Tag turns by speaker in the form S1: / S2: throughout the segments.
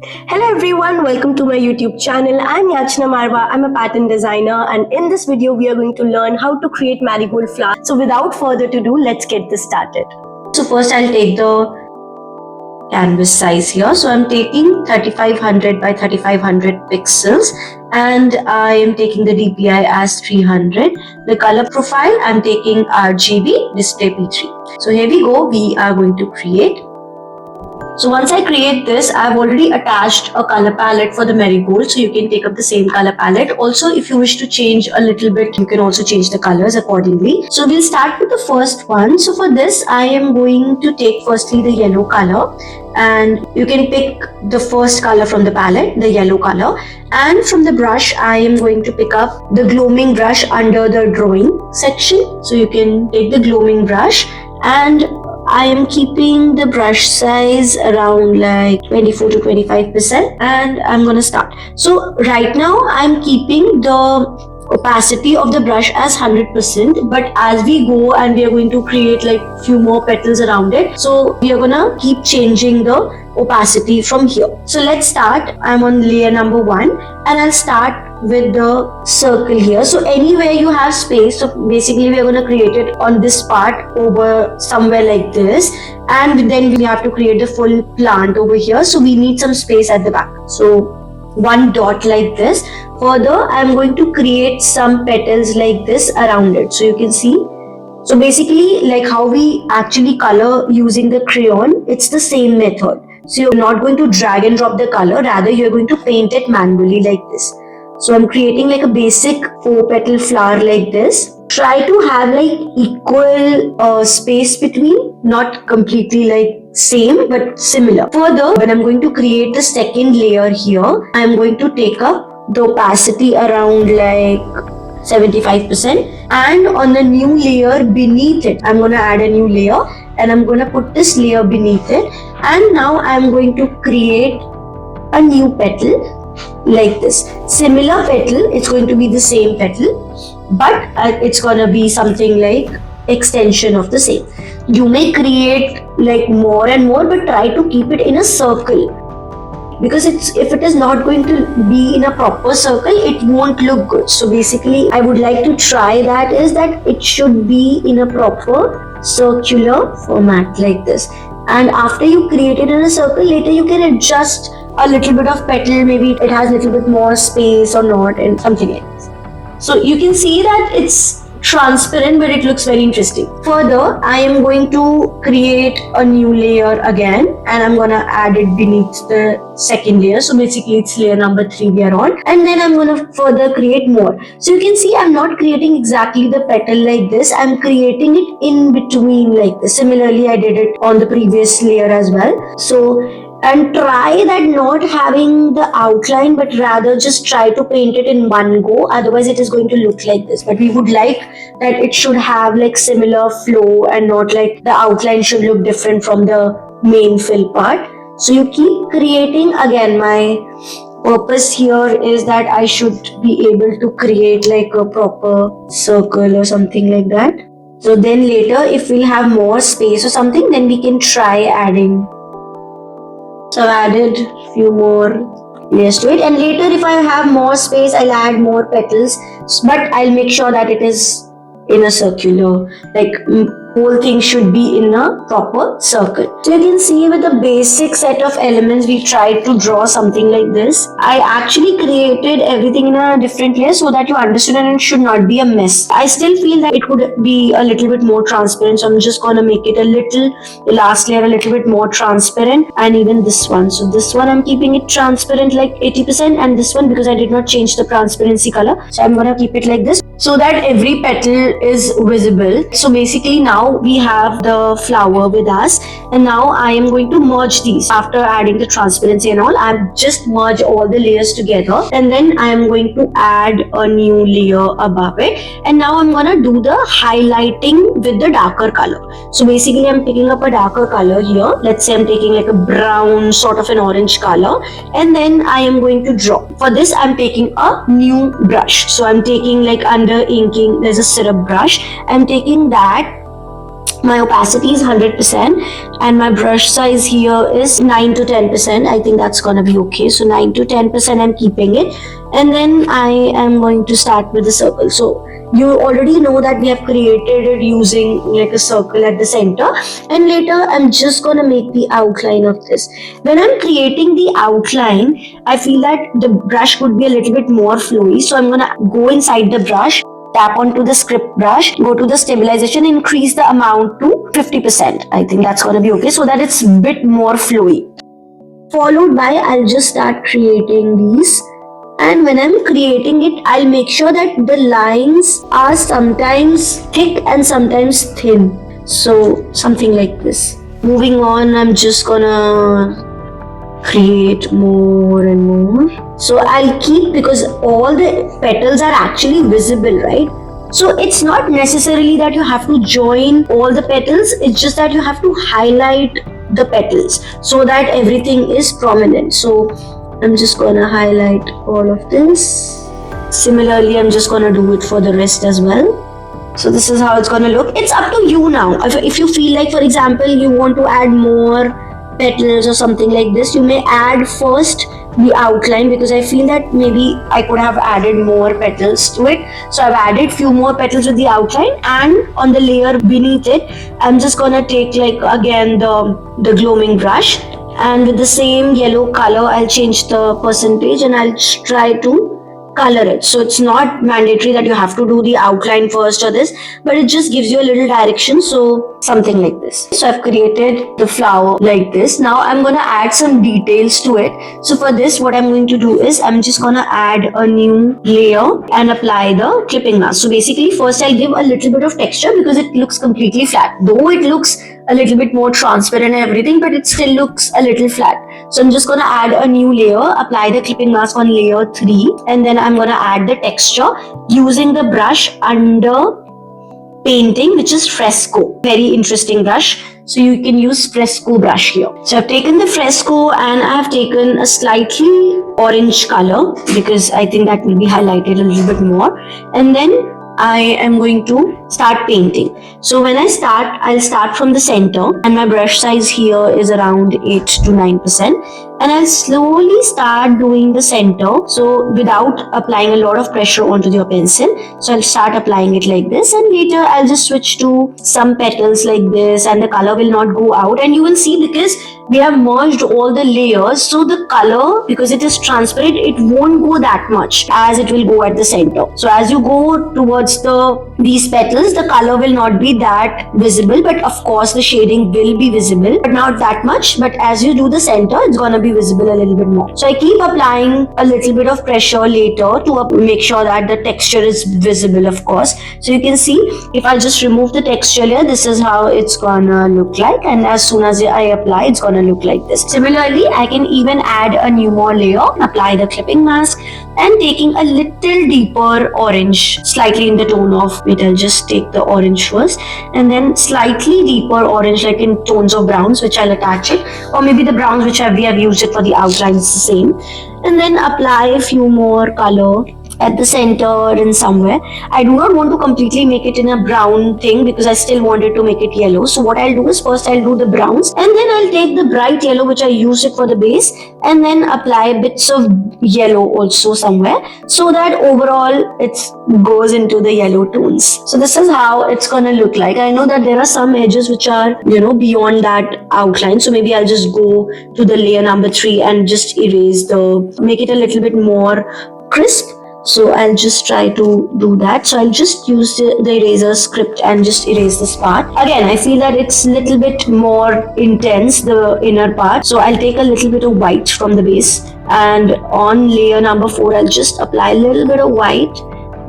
S1: Hello everyone, welcome to my YouTube channel. I'm Yachna Marwa. I'm a pattern designer, and in this video we are going to learn how to create marigold flowers. So without further ado, let's get this started.
S2: So first I'll take the canvas size here. So I'm taking 3500 by 3500 pixels and I am taking the DPI as 300. The color profile I'm taking RGB display P3. So here we go, we are going to create. So once I create this, I've already attached a color palette for the marigold, so you can take up the same color palette. Also, if you wish to change a little bit, you can also change the colors accordingly. So we'll start with the first one. So for this, I am going to take firstly the yellow color, and you can pick the first color from the palette, the yellow color. And from the brush, I am going to pick up the gloaming brush under the drawing section. So you can take the gloaming brush, and I am keeping the brush size around like 24 to 25%, and I'm gonna start. So right now I'm keeping the opacity of the brush as 100%, but as we go and we are going to create like few more petals around it, so we are gonna keep changing the opacity from here. So let's start. I'm on layer number 1 and I'll start with the circle here. So anywhere you have space, so basically we are going to create it on this part over somewhere like this, and then we have to create the full plant over here, so we need some space at the back. So one dot like this. Further, I'm going to create some petals like this around it, so you can see. So basically, like how we actually color using the crayon, it's the same method. So you're not going to drag and drop the color, rather you're going to paint it manually like this. So I'm creating like a basic 4-petal flower like this. Try to have like equal space between, not completely like same but similar. Further, when I'm going to create the second layer here, I'm going to take up the opacity around like 75%, and on the new layer beneath it, I'm going to add a new layer and I'm going to put this layer beneath it, and now I'm going to create a new petal like this. Similar petal, it's going to be the same petal, but it's gonna be something like extension of the same. You may create like more and more, but try to keep it in a circle, because if it is not going to be in a proper circle, it won't look good. So basically I would like to try that is that it should be in a proper circular format like this, and after you create it in a circle, later you can adjust a little bit of petal, maybe it has a little bit more space or not, and something like this. So you can see that it's transparent, but it looks very interesting. Further, I am going to create a new layer again, and I'm gonna add it beneath the second layer. So basically it's layer number 3 we are on, and then I'm gonna further create more. So you can see I'm not creating exactly the petal like this, I'm creating it in between like this. Similarly, I did it on the previous layer as well. So and try that not having the outline, but rather just try to paint it in one go, otherwise it is going to look like this. But we would like that it should have like similar flow and not like the outline should look different from the main fill part. So you keep creating. Again, my purpose here is that I should be able to create like a proper circle or something like that. So then later if we'll have more space or something, then we can try adding. So I've added a few more layers to it, and later if I have more space, I'll add more petals, but I'll make sure that it is in a circular, like whole thing should be in a proper circle. So you can see with the basic set of elements, we tried to draw something like this. I actually created everything in a different layer so that you understand and it should not be a mess. I still feel that it could be a little bit more transparent, so I'm just gonna make it the last layer a little bit more transparent, and even this one. So this one I'm keeping it transparent like 80%, and this one, because I did not change the transparency color, so I'm gonna keep it like this so that every petal is visible. So basically now we have the flower with us, and now I am going to merge these. After adding the transparency and all, I've just merged all the layers together, and then I am going to add a new layer above it, and now I'm gonna do the highlighting with the darker color. So basically I'm picking up a darker color here. Let's say I'm taking like a brown, sort of an orange color, and then I am going to draw. For this I'm taking a new brush. So I'm taking like under inking, there's a syrup brush. I'm taking that My opacity is 100% and my brush size here is 9 to 10%. I think that's gonna be okay. So 9 to 10% I'm keeping it, and then I am going to start with the circle. So you already know that we have created it using like a circle at the center, and later I'm just gonna make the outline of this. When I'm creating the outline, I feel that the brush could be a little bit more flowy, so I'm gonna go inside the brush, tap onto the script brush, go to the stabilization, increase the amount to 50%. I think that's gonna be okay, so that it's a bit more flowy. Followed by, I'll just start creating these. And when I'm creating it, I'll make sure that the lines are sometimes thick and sometimes thin. So something like this. Moving on, I'm just gonna create more and more. So I'll keep, because all the petals are actually visible, right? So it's not necessarily that you have to join all the petals, it's just that you have to highlight the petals so that everything is prominent. So I'm just gonna highlight all of this. Similarly, I'm just gonna do it for the rest as well. So this is how it's gonna look. It's up to you now. If you feel like, for example, you want to add more petals or something like this, you may add first the outline, because I feel that maybe I could have added more petals to it. So I've added few more petals with the outline, and on the layer beneath it, I'm just gonna take like again the gloaming brush, and with the same yellow color I'll change the percentage and I'll try to color it. So it's not mandatory that you have to do the outline first or this, but it just gives you a little direction. So something like this. So I've created the flower like this. Now I'm gonna add some details to it. So for this, what I'm going to do is I'm just gonna add a new layer and apply the clipping mask. So basically first I'll give a little bit of texture because it looks completely flat. Though it looks a little bit more transparent and everything, but it still looks a little flat. So I'm just gonna add a new layer, apply the clipping mask on layer 3, and then I'm gonna add the texture using the brush under painting, which is Fresco. Very interesting brush. So you can use Fresco brush here. So I've taken the Fresco and I've taken a slightly orange color because I think that will be highlighted a little bit more. And then I am going to start painting. So when I start, I'll start from the center, and my brush size here is around 8 to 9%, and I'll slowly start doing the center, so without applying a lot of pressure onto your pencil. So I'll start applying it like this, and later I'll just switch to some petals like this, and the color will not go out, and you will see because we have merged all the layers, so the color, because it is transparent, it won't go that much as it will go at the center. So as you go towards these petals, the color will not be that visible, but of course the shading will be visible, but not that much. But as you do the center, it's gonna be visible a little bit more. So I keep applying a little bit of pressure later to make sure that the texture is visible, of course. So you can see, if I just remove the texture layer, this is how it's gonna look like, and as soon as I apply, it's gonna look like this. Similarly, I can even add a new more layer, apply the clipping mask, and taking a little deeper orange, slightly in the tone of it. I'll just take the orange first, and then slightly deeper orange, like in tones of browns, which I'll attach it, or maybe the browns which we have used it for the outlines, the same. And then apply a few more color at the center and somewhere. I do not want to completely make it in a brown thing because I still wanted to make it yellow. So what I'll do is first I'll do the browns, and then I'll take the bright yellow which I used it for the base, and then apply bits of yellow also somewhere, so that overall it goes into the yellow tones. So this is how it's gonna look like. I know that there are some edges which are, beyond that outline, so maybe I'll just go to the layer number 3 and just make it a little bit more crisp. So I'll just try to do that. So I'll just use the eraser script and just erase this part. Again, I feel that it's a little bit more intense, the inner part. So I'll take a little bit of white from the base, and on layer number 4, I'll just apply a little bit of white,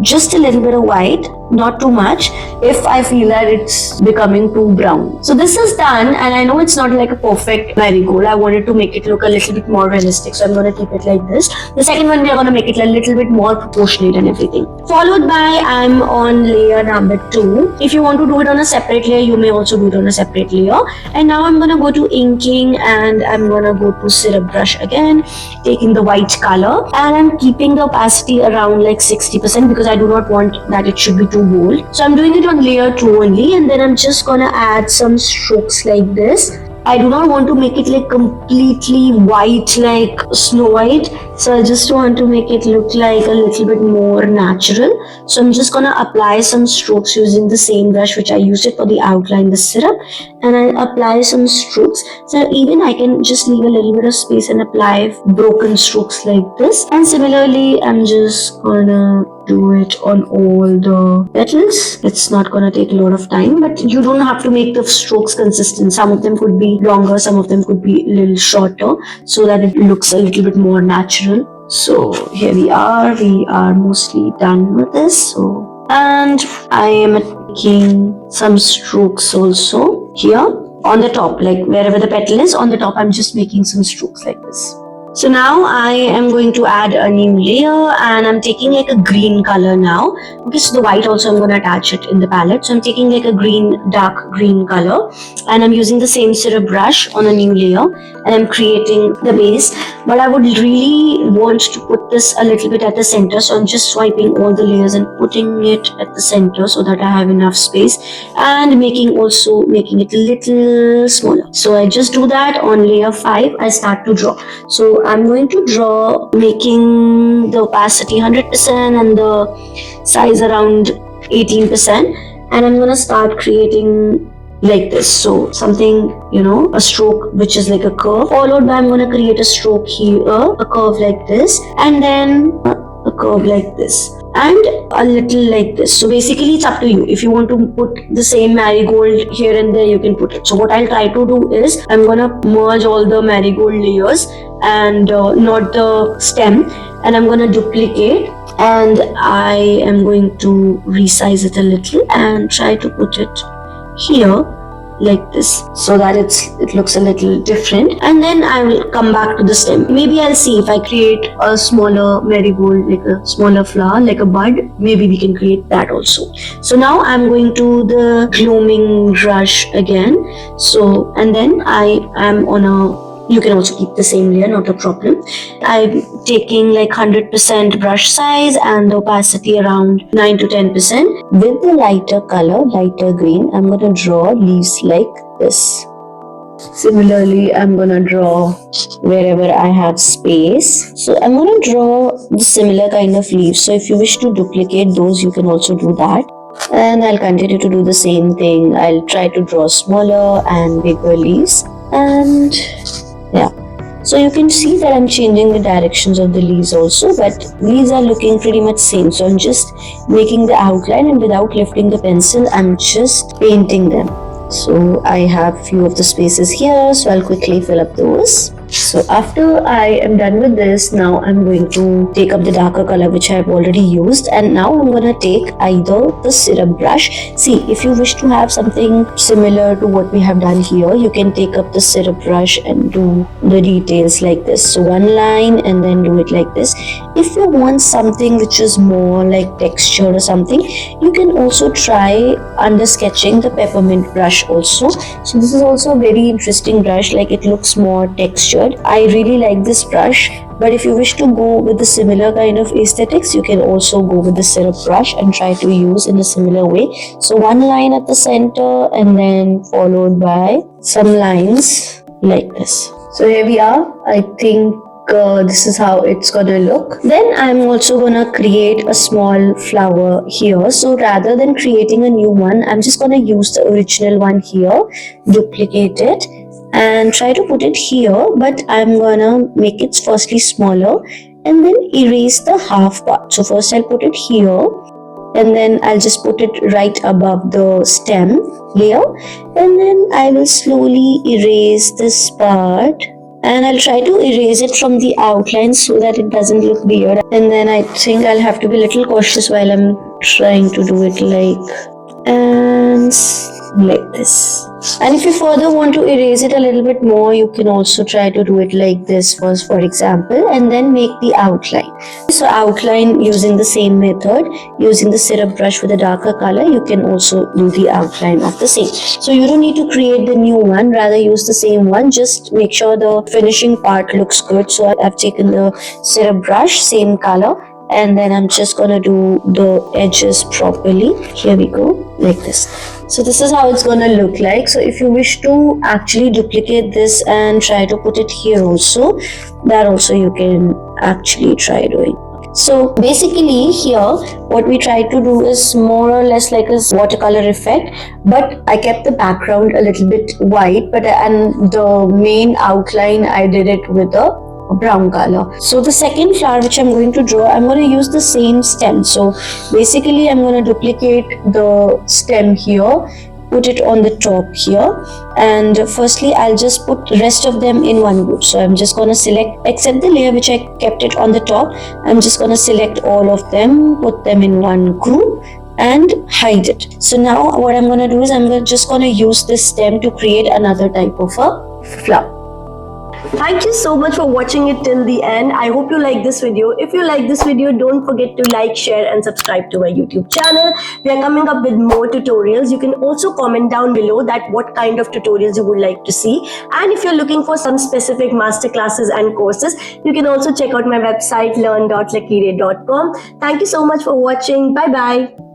S2: just a little bit of white, not too much, if I feel that it's becoming too brown. So this is done, and I know it's not like a perfect marigold. I wanted to make it look a little bit more realistic, so I'm going to keep it like this. The second one, we are going to make it a little bit more proportionate and everything. Followed by, I'm on layer number 2. If you want to do it on a separate layer, you may also do it on a separate layer. And now I'm going to go to inking, and I'm going to go to syrup brush again, taking the white color, and I'm keeping the opacity around like 60% because I do not want that it should be too too bold. So I'm doing it on layer 2 only, and then I'm just gonna add some strokes like this. I do not want to make it like completely white like Snow White, so I just want to make it look like a little bit more natural. So I'm just gonna apply some strokes using the same brush which I used it for the outline, the syrup, and I apply some strokes. So even I can just leave a little bit of space and apply broken strokes like this. And similarly, I'm just gonna do it on all the petals. It's not gonna take a lot of time, but you don't have to make the strokes consistent. Some of them could be longer, some of them could be a little shorter, so that it looks a little bit more natural. So here we are mostly done with this. So, and I am making some strokes also here on the top, like wherever the petal is on the top, I'm just making some strokes like this. So now I am going to add a new layer, and I'm taking like a green color now. Okay, so the white also I'm going to attach it in the palette. So I'm taking like a green, dark green color, and I'm using the same syrup brush on a new layer, and I'm creating the base. But I would really want to put this a little bit at the center, so I'm just swiping all the layers and putting it at the center so that I have enough space, and making it a little smaller. So I just do that on layer 5. I start to draw. So I'm going to draw making the opacity 100% and the size around 18%, and I'm gonna start creating like this. So something, a stroke which is like a curve, followed by I'm gonna create a stroke here, a curve like this, and then a curve like this, and a little like this. So basically it's up to you. If you want to put the same marigold here and there, you can put it. So what I'll try to do is I'm gonna merge all the marigold layers and not the stem, and I'm gonna duplicate, and I am going to resize it a little and try to put it here like this, so that it looks a little different. And then I will come back to the stem. Maybe I'll see if I create a smaller marigold, like a smaller flower, like a bud, maybe we can create that also. So now I'm going to the gloaming brush again. So, and then I am on you can also keep the same layer, not a problem. I'm taking like 100% brush size and the opacity around 9 to 10%. With the lighter color, lighter green, I'm going to draw leaves like this. Similarly, I'm going to draw wherever I have space. So I'm going to draw the similar kind of leaves. So if you wish to duplicate those, you can also do that. And I'll continue to do the same thing. I'll try to draw smaller and bigger leaves. And yeah, so you can see that I'm changing the directions of the leaves also, but these are looking pretty much same. So I'm just making the outline, and without lifting the pencil, I'm just painting them. So I have few of the spaces here, so I'll quickly fill up those. So after I am done with this, now I'm going to take up the darker color which I have already used, and now I'm going to take either the syrup brush. See, if you wish to have something similar to what we have done here, you can take up the syrup brush and do the details like this. So one line and then do it like this. If you want something which is more like texture or something, you can also try under sketching the peppermint brush also. So this is also a very interesting brush, like it looks more textured. I really like this brush, but if you wish to go with the similar kind of aesthetics, you can also go with the syrup brush and try to use in a similar way. So one line at the center and then followed by some lines like this. So here we are. I think this is how it's gonna look. Then I'm also gonna create a small flower here. So rather than creating a new one, I'm just gonna use the original one here, duplicate it, and try to put it here, but I'm gonna make it firstly smaller and then erase the half part. So first I'll put it here, and then I'll just put it right above the stem layer, and then I will slowly erase this part, and I'll try to erase it from the outline so that it doesn't look weird. And then I think I'll have to be a little cautious while I'm trying to do it like this. And if you further want to erase it a little bit more, you can also try to do it like this first, for example, and then make the outline. So outline using the same method, using the syrup brush with a darker color, you can also do the outline of the same. So you don't need to create the new one, rather use the same one, just make sure the finishing part looks good. So I've taken the syrup brush, same color, and then I'm just gonna do the edges properly. Here we go, like this. So this is how it's gonna look like. So if you wish to actually duplicate this and try to put it here also, that also you can actually try doing. So basically here what we try to do is more or less like a watercolor effect, but I kept the background a little bit white, and the main outline I did it with a brown color. So the second flower which I'm going to draw, I'm going to use the same stem. So basically I'm going to duplicate the stem here, put it on the top here, and firstly I'll just put the rest of them in one group. So I'm just going to select, except the layer which I kept it on the top, I'm just going to select all of them, put them in one group and hide it. So now what I'm going to do is I'm just going to use this stem to create another type of a flower.
S1: Thank you so much for watching it till the end. I hope you like this video. If you like this video, don't forget to like, share and subscribe to my YouTube channel. We are coming up with more tutorials. You can also comment down below that what kind of tutorials you would like to see. And if you're looking for some specific masterclasses and courses, you can also check out my website learn.lakiray.com. Thank you so much for watching. Bye bye.